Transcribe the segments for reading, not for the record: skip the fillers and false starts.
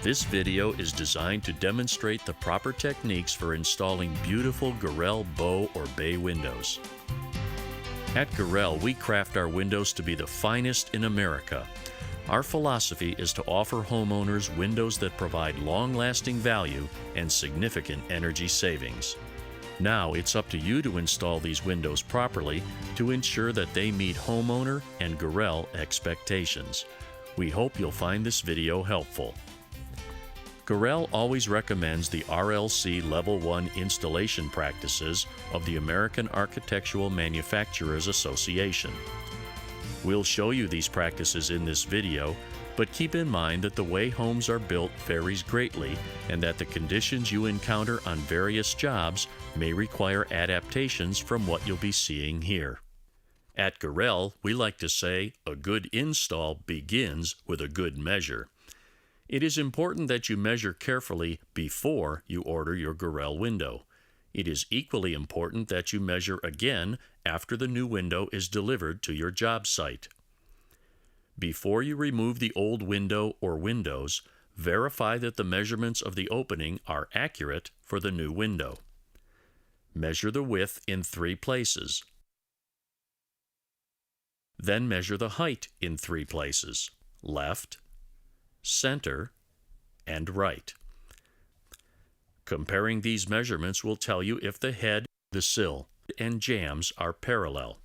This video is designed to demonstrate the proper techniques for installing beautiful Gorell bow or bay windows. At Gorell, we craft our windows to be the finest in America. Our philosophy is to offer homeowners windows that provide long-lasting value and significant energy savings. Now it's up to you to install these windows properly to ensure that they meet homeowner and Gorell expectations. We hope you'll find this video helpful. Gorell always recommends the RLC Level 1 installation practices of the American Architectural Manufacturers Association. We'll show you these practices in this video, but keep in mind that the way homes are built varies greatly and that the conditions you encounter on various jobs may require adaptations from what you'll be seeing here. At Gorell, we like to say a good install begins with a good measure. It is important that you measure carefully before you order your Gorell window. It is equally important that you measure again after the new window is delivered to your job site. Before you remove the old window or windows, verify that the measurements of the opening are accurate for the new window. Measure the width in 3 places. Then measure the height in 3 places: left, center, and right. Comparing these measurements will tell you if the head, the sill, and jambs are parallel.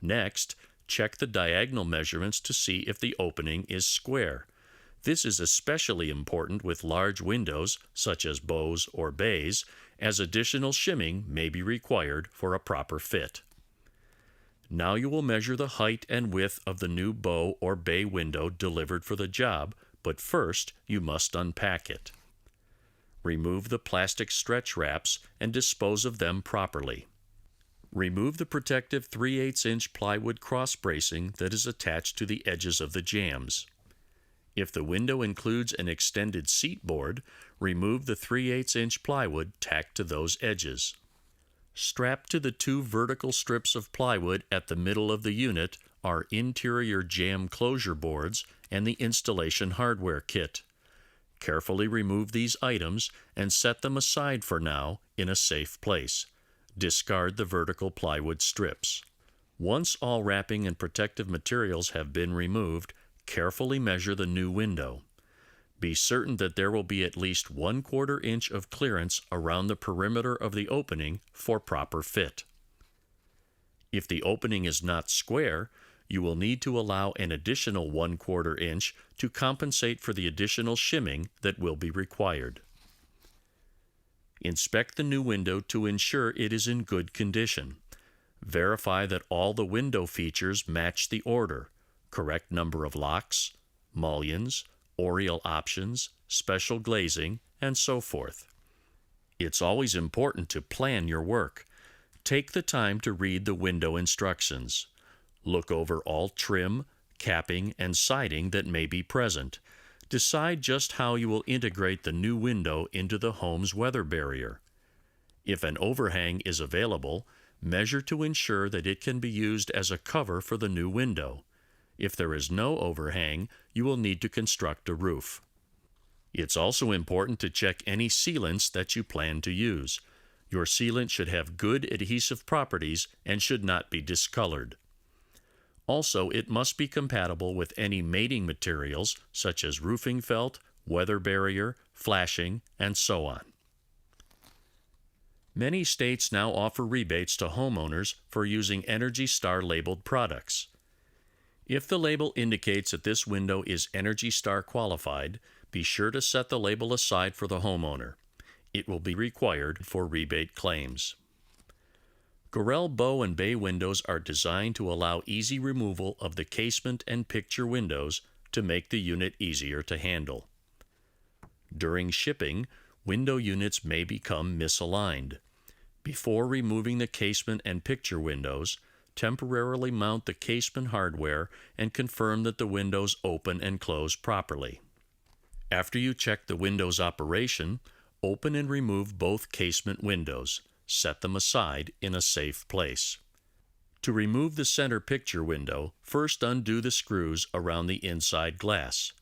Next, check the diagonal measurements to see if the opening is square. This is especially important with large windows, such as bows or bays, as additional shimming may be required for a proper fit. Now you will measure the height and width of the new bow or bay window delivered for the job, but first you must unpack it. Remove the plastic stretch wraps and dispose of them properly. Remove the protective 3/8-inch plywood cross bracing that is attached to the edges of the jambs. If the window includes an extended seat board, remove the 3/8-inch plywood tacked to those edges. Strapped to the 2 vertical strips of plywood at the middle of the unit are interior jamb closure boards and the installation hardware kit. Carefully remove these items and set them aside for now in a safe place. Discard the vertical plywood strips. Once all wrapping and protective materials have been removed, carefully measure the new window. Be certain that there will be at least 1/4 inch of clearance around the perimeter of the opening for proper fit. If the opening is not square, you will need to allow an additional 1/4 inch to compensate for the additional shimming that will be required. Inspect the new window to ensure it is in good condition. Verify that all the window features match the order: correct number of locks, mullions, oriel options, special glazing, and so forth. It's always important to plan your work. Take the time to read the window instructions. Look over all trim, capping, and siding that may be present. Decide just how you will integrate the new window into the home's weather barrier. If an overhang is available, measure to ensure that it can be used as a cover for the new window. If there is no overhang, you will need to construct a roof. It's also important to check any sealants that you plan to use. Your sealant should have good adhesive properties and should not be discolored. Also, it must be compatible with any mating materials such as roofing felt, weather barrier, flashing, and so on. Many states now offer rebates to homeowners for using ENERGY STAR labeled products. If the label indicates that this window is ENERGY STAR qualified, be sure to set the label aside for the homeowner. It will be required for rebate claims. Gorell bow and bay windows are designed to allow easy removal of the casement and picture windows to make the unit easier to handle. During shipping, window units may become misaligned. Before removing the casement and picture windows, temporarily mount the casement hardware and confirm that the windows open and close properly. After you check the window's operation, open and remove both casement windows. Set them aside in a safe place. To remove the center picture window, first undo the screws around the inside glass.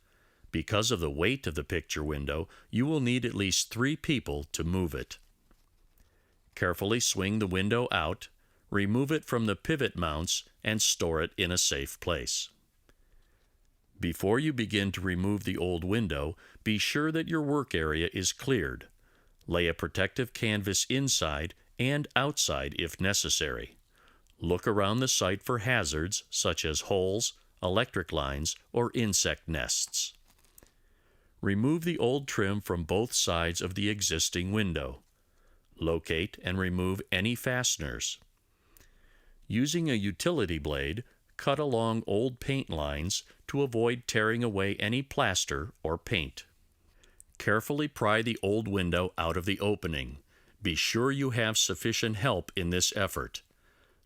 Because of the weight of the picture window, you will need at least 3 people to move it. Carefully swing the window out, remove it from the pivot mounts, and store it in a safe place. Before you begin to remove the old window, be sure that your work area is cleared. Lay a protective canvas inside and outside if necessary. Look around the site for hazards such as holes, electric lines, or insect nests. Remove the old trim from both sides of the existing window. Locate and remove any fasteners. Using a utility blade, cut along old paint lines to avoid tearing away any plaster or paint. Carefully pry the old window out of the opening. Be sure you have sufficient help in this effort.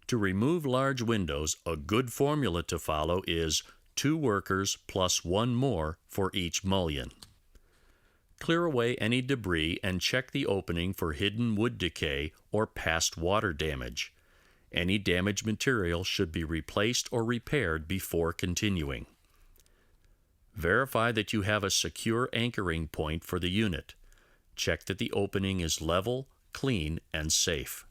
To remove large windows, a good formula to follow is 2 workers plus 1 more for each mullion. Clear away any debris and check the opening for hidden wood decay or past water damage. Any damaged material should be replaced or repaired before continuing. Verify that you have a secure anchoring point for the unit. Check that the opening is level, clean, and safe.